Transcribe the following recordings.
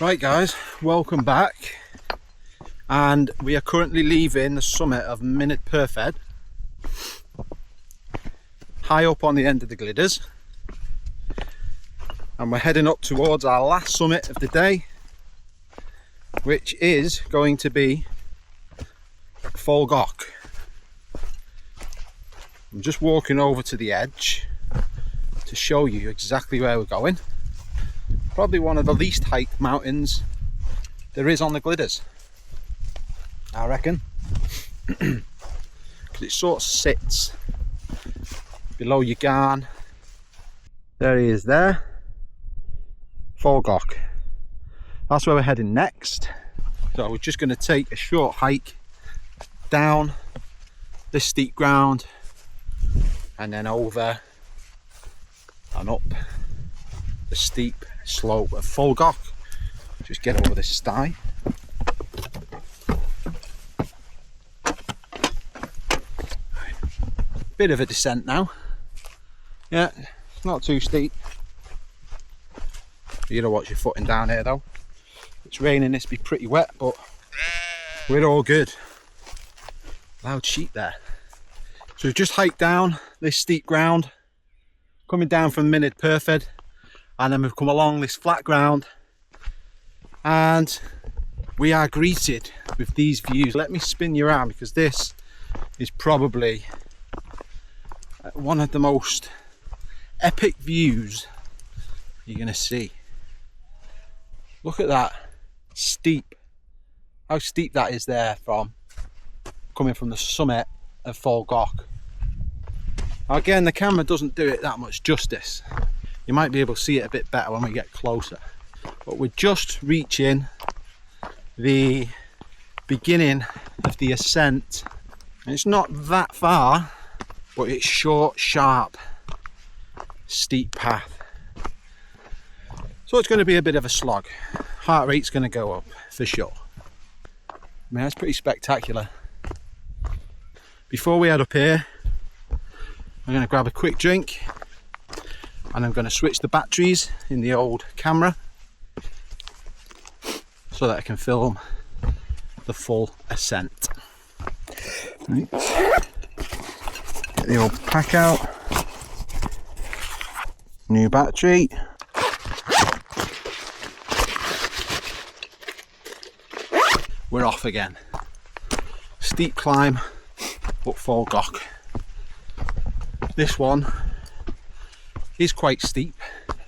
Right guys, welcome back, and we are currently leaving the summit of Mynydd Perfedd, high up on the end of the Glyderau, and we're heading up towards our last summit of the day, which is going to be Foel Goch. I'm just walking over to the edge to show you exactly where we're going. Probably one of the least hiked mountains there is on the Glyderau, I reckon, because it sort of sits below your Garn. There he is there, Foel Goch. That's where we're heading next. So we're just going to take a short hike down this steep ground and then over and up the steep slope of Foel Goch. Just get over this sty. Bit of a descent now. Yeah, it's not too steep. You don't watch your footing down here though. It's raining, this be pretty wet, but we're all good. Loud sheep there. So we've just hiked down this steep ground, coming down from Mynydd Perfedd, and then we've come along this flat ground, and we are greeted with these views. Let me spin you around, because this is probably one of the most epic views you're going to see. Look at that steep, how steep that is there from coming from the summit of Foel Goch. Again, the camera doesn't do it that much justice. You might be able to see it a bit better when we get closer. But we're just reaching the beginning of the ascent. And it's not that far, but it's short, sharp, steep path. So it's going to be a bit of a slog. Heart rate's going to go up for sure. I mean, that's pretty spectacular. Before we head up here, I'm going to grab a quick drink, and I'm going to switch the batteries in the old camera so that I can film the full ascent. Right. Get the old pack out, new battery. We're off again. Steep climb up Foel Goch. This one is quite steep.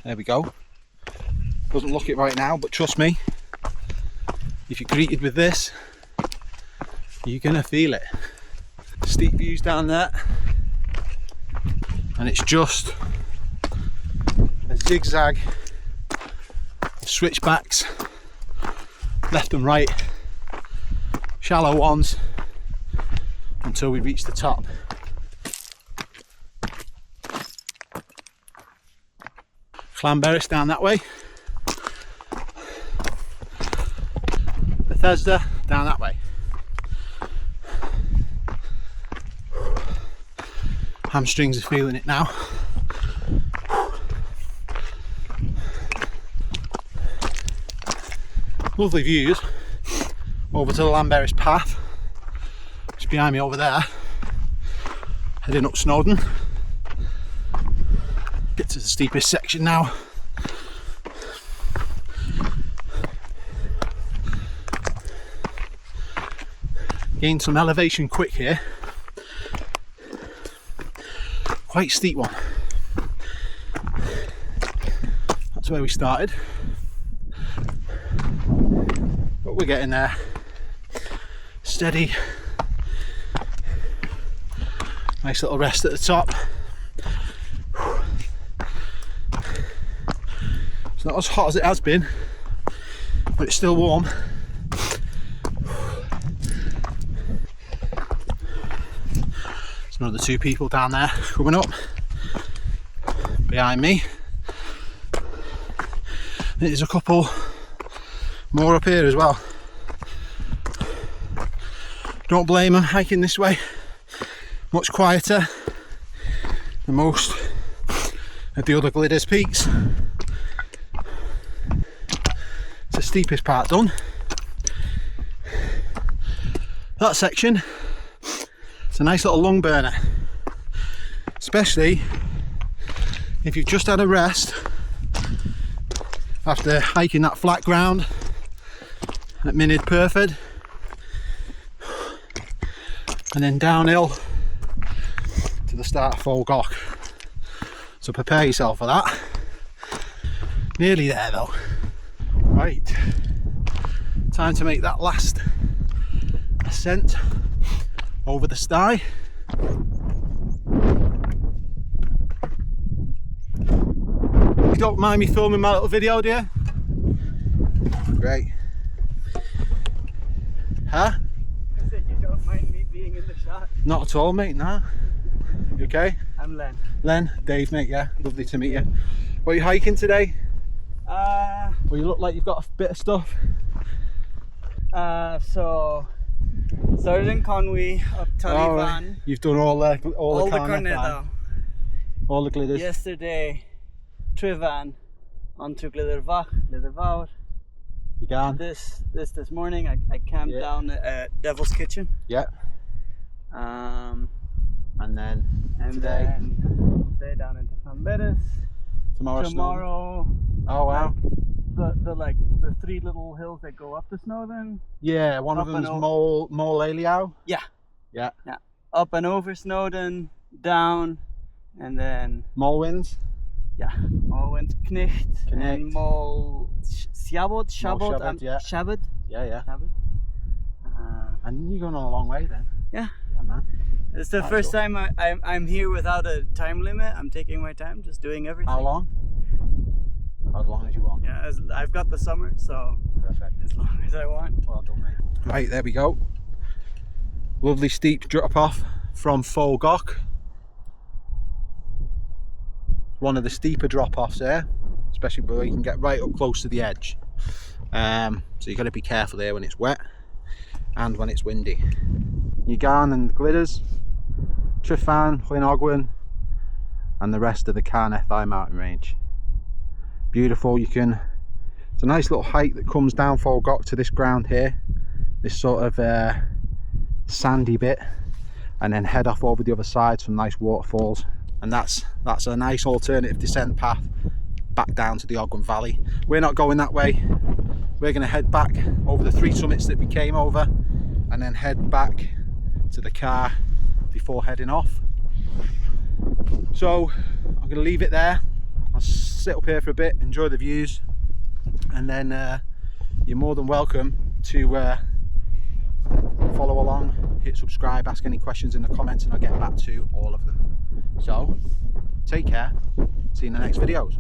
There we go. Doesn't look it right now, but trust me, if you're greeted with this, you're gonna feel it. Steep views down there, and it's just a zigzag of switchbacks, left and right, shallow ones, until we reach the top. Glyderau down that way, Bethesda down that way. Hamstrings are feeling it now. Lovely views over to the Glyderau path, just behind me over there, heading up Snowdon. Get to the steepest section now. Gain some elevation quick here. Quite steep one. That's where we started, but we're getting there. Steady. Nice little rest at the top. It's not as hot as it has been, but it's still warm. There's another two people down there coming up behind me. There's a couple more up here as well. Don't blame them hiking this way. Much quieter than most of the other Glyderau peaks. steepest part done. That section, it's a nice little lung burner, especially if you've just had a rest after hiking that flat ground at Mynydd Perfedd and then downhill to the start of Foel Goch. So prepare yourself for that. Nearly there though. Right, time to make that last ascent over the sty. You don't mind me filming my little video, do you? Great. Huh? I said you don't mind me being in the shot. Not at all, mate, nah. You okay? I'm Len. Len, Dave, mate, yeah. Lovely to meet you. What are you hiking today? Well, you look like you've got a bit of stuff. So started in Conwy up Tullyvan. Right. You've done all the Carneddau. All the glitters. Yesterday, Tryfan onto Glyderau. You gone? This morning I camped down at Devil's Kitchen. Yeah. And then today? Today down into Snowdon. Tomorrow. Oh wow. The three little hills that go up to Snowdon. Yeah, one of them's Glyderau. Yeah. Yeah. Up and over Snowdon, down, and then Molwins. Yeah. Molwins, Knecht. And Shabod. Yeah. Shabod. Yeah. Shabod. And you're going on a long way then. Yeah. Yeah, man. It's the first time I'm here without a time limit. I'm taking my time, just doing everything. How long? As long as you want. Yeah, I've got the summer, so perfect. As long as I want. Well done, mate. Right, there we go. Lovely steep drop off from Foel Goch. One of the steeper drop offs there, especially where you can get right up close to the edge. So you've got to be careful there when it's wet and when it's windy. Ygarn and Glidders, Tryfan, Ogwen, and the rest of the Carneddau Mountain Range. Beautiful. It's a nice little hike that comes down Foel Goch to this ground here, this sort of sandy bit, and then head off over the other side, some nice waterfalls, and that's a nice alternative descent path back down to the Ogwen Valley. We're not going that way. We're going to head back over the 3 summits that we came over and then head back to the car before heading off. So I'm going to leave it there. I'll sit up here for a bit, enjoy the views, and then you're more than welcome to follow along, hit subscribe, ask any questions in the comments, and I'll get back to all of them. So take care, see you in the next videos.